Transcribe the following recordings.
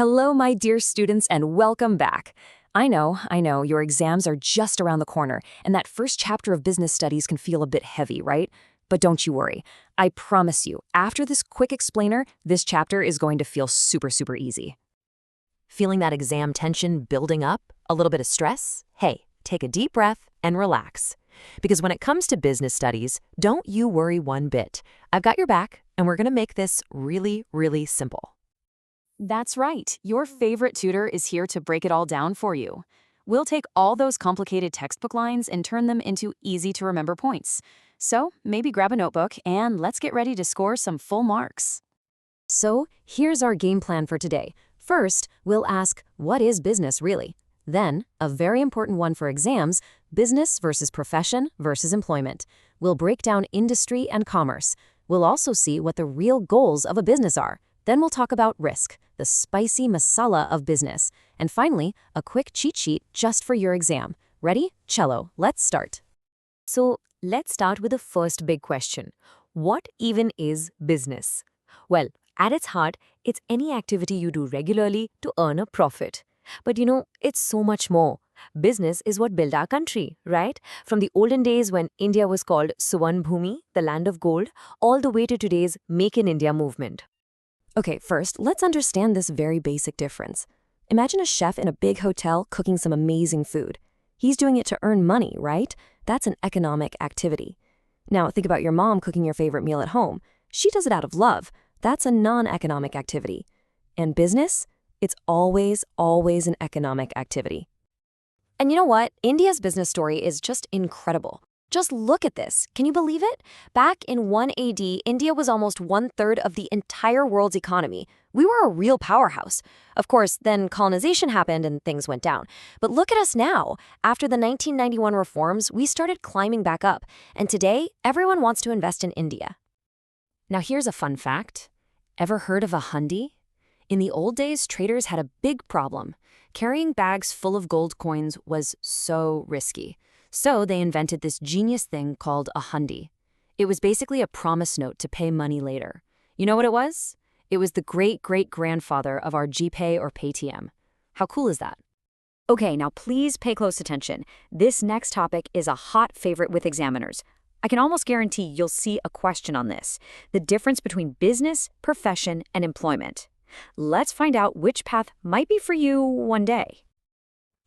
Hello, my dear students, and welcome back. I know, your exams are just around the corner, and that first chapter of business studies can feel a bit heavy, right? But don't you worry. I promise you, after this quick explainer, this chapter is going to feel super easy. Feeling that exam tension building up? A little bit of stress? Hey, take a deep breath and relax. Because when it comes to business studies, don't you worry one bit. I've got your back, and we're going to make this really simple. That's right. Your favorite tutor is here to break it all down for you. We'll take all those complicated textbook lines and turn them into easy-to-remember points. So maybe grab a notebook and let's get ready to score some full marks. So here's our game plan for today. First, we'll ask, what is business really? Then, a very important one for exams, business versus profession versus employment. We'll break down industry and commerce. We'll also see what the real goals of a business are. Then we'll talk about risk, the spicy masala of business. And finally, a quick cheat sheet just for your exam. Ready? Cello, let's start. So let's start with the first big question. What even is business? Well, at its heart, it's any activity you do regularly to earn a profit. But it's so much more. Business is what built our country, right? From the olden days when India was called Suvarn Bhumi, the land of gold, all the way to today's Make in India movement. Okay, first, let's understand this very basic difference. Imagine a chef in a big hotel cooking some amazing food. He's doing it to earn money, right? That's an economic activity. Now, think about your mom cooking your favorite meal at home. She does it out of love. That's a non-economic activity. And business? It's always an economic activity. And you know what? India's business story is just incredible. Just look at this. Can you believe it? Back in 1 AD, India was almost 1/3 of the entire world's economy. We were a real powerhouse. Of course, then colonization happened and things went down. But look at us now. After the 1991 reforms, we started climbing back up. And today, everyone wants to invest in India. Now here's a fun fact. Ever heard of a Hundi? In the old days, traders had a big problem. Carrying bags full of gold coins was so risky. So they invented this genius thing called a Hundi. It was basically a promise note to pay money later. You know what it was? It was the great-great-grandfather of our GPay or Paytm. How cool is that? Okay, now please pay close attention. This next topic is a hot favorite with examiners. I can almost guarantee you'll see a question on this. The difference between business, profession, and employment. Let's find out which path might be for you one day.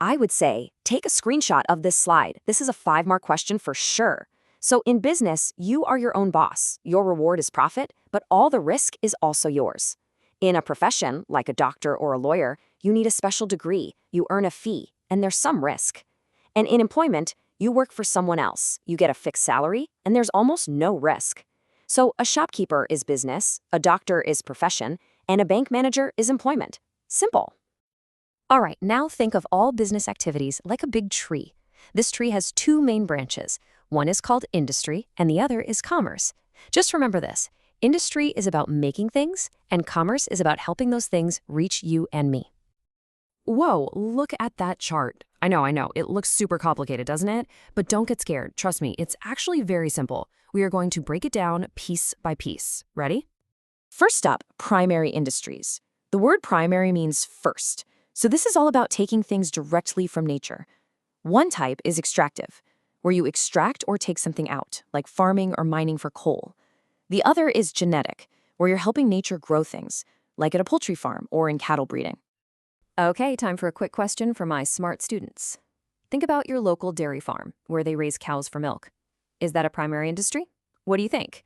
I would say, take a screenshot of this slide. This is a 5-mark question for sure. So in business, you are your own boss. Your reward is profit, but all the risk is also yours. In a profession, like a doctor or a lawyer, you need a special degree, you earn a fee, and there's some risk. And in employment, you work for someone else, you get a fixed salary, and there's almost no risk. So a shopkeeper is business, a doctor is profession, and a bank manager is employment. Simple. All right, now think of all business activities like a big tree. This tree has 2 main branches. One is called industry, and the other is commerce. Just remember this. Industry is about making things, and commerce is about helping those things reach you and me. Whoa, look at that chart. I know, it looks super complicated, doesn't it? But don't get scared. Trust me, it's actually very simple. We are going to break it down piece by piece. Ready? First up, primary industries. The word primary means first. So this is all about taking things directly from nature. One type is extractive, where you extract or take something out, like farming or mining for coal. The other is genetic, where you're helping nature grow things, like at a poultry farm or in cattle breeding. Okay, time for a quick question for my smart students. Think about your local dairy farm, where they raise cows for milk. Is that a primary industry? What do you think?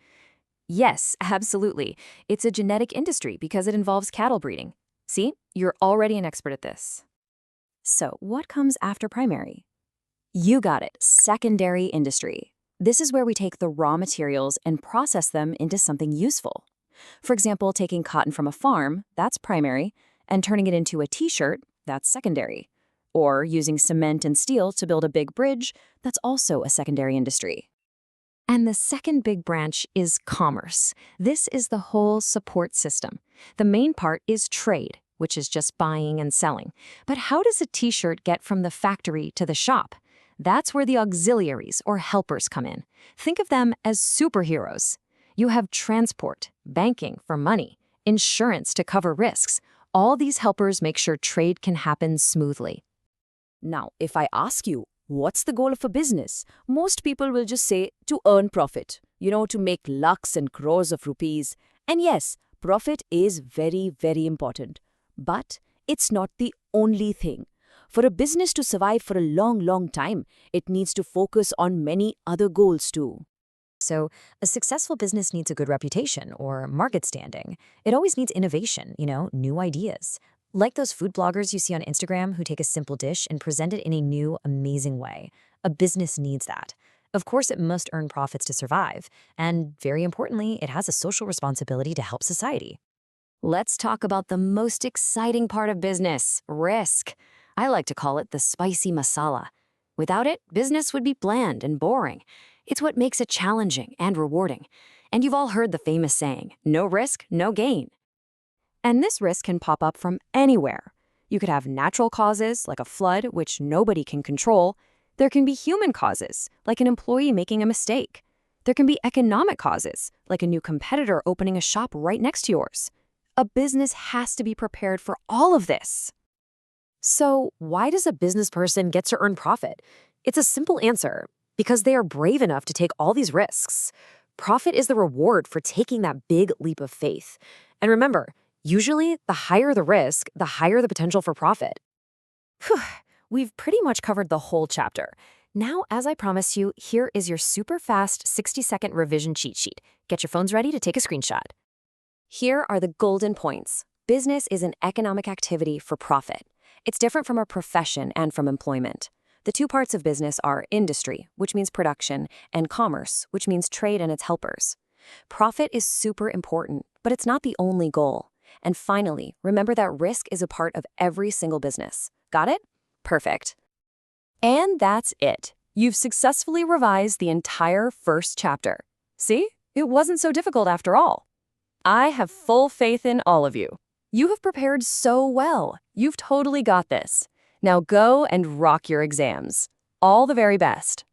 Yes, absolutely. It's a genetic industry because it involves cattle breeding. See, you're already an expert at this. So what comes after primary? You got it, secondary industry. This is where we take the raw materials and process them into something useful. For example, taking cotton from a farm, that's primary, and turning it into a t-shirt, that's secondary. Or using cement and steel to build a big bridge, that's also a secondary industry. And the second big branch is commerce. This is the whole support system. The main part is trade, which is just buying and selling. But how does a t-shirt get from the factory to the shop? That's where the auxiliaries or helpers come in. Think of them as superheroes. You have transport, banking for money, insurance to cover risks. All these helpers make sure trade can happen smoothly. Now, if I ask you, what's the goal of a business? Most people will just say to earn profit, to make lakhs and crores of rupees. And yes, profit is very, very important. But it's not the only thing. For a business to survive for a long, long time, it needs to focus on many other goals too. So, a successful business needs a good reputation or market standing. It always needs innovation, new ideas. Like those food bloggers you see on Instagram who take a simple dish and present it in a new, amazing way. A business needs that. Of course, it must earn profits to survive. And very importantly, it has a social responsibility to help society. Let's talk about the most exciting part of business, risk. I like to call it the spicy masala. Without it, business would be bland and boring. It's what makes it challenging and rewarding. And you've all heard the famous saying, no risk, no gain. And this risk can pop up from anywhere. You could have natural causes, like a flood, which nobody can control. There can be human causes, like an employee making a mistake. There can be economic causes, like a new competitor opening a shop right next to yours. A business has to be prepared for all of this. So, why does a business person get to earn profit? It's a simple answer. Because they are brave enough to take all these risks. Profit is the reward for taking that big leap of faith. And remember, usually the higher the risk, the higher the potential for profit. Phew, we've pretty much covered the whole chapter. Now, as I promised you, here is your super fast 60-second revision cheat sheet. Get your phones ready to take a screenshot. Here are the golden points. Business is an economic activity for profit. It's different from a profession and from employment. The two parts of business are industry, which means production, and commerce, which means trade and its helpers. Profit is super important, but it's not the only goal. And finally, remember that risk is a part of every single business. Got it? Perfect. And that's it. You've successfully revised the entire first chapter. See? It wasn't so difficult after all. I have full faith in all of you. You have prepared so well. You've totally got this. Now go and rock your exams. All the very best.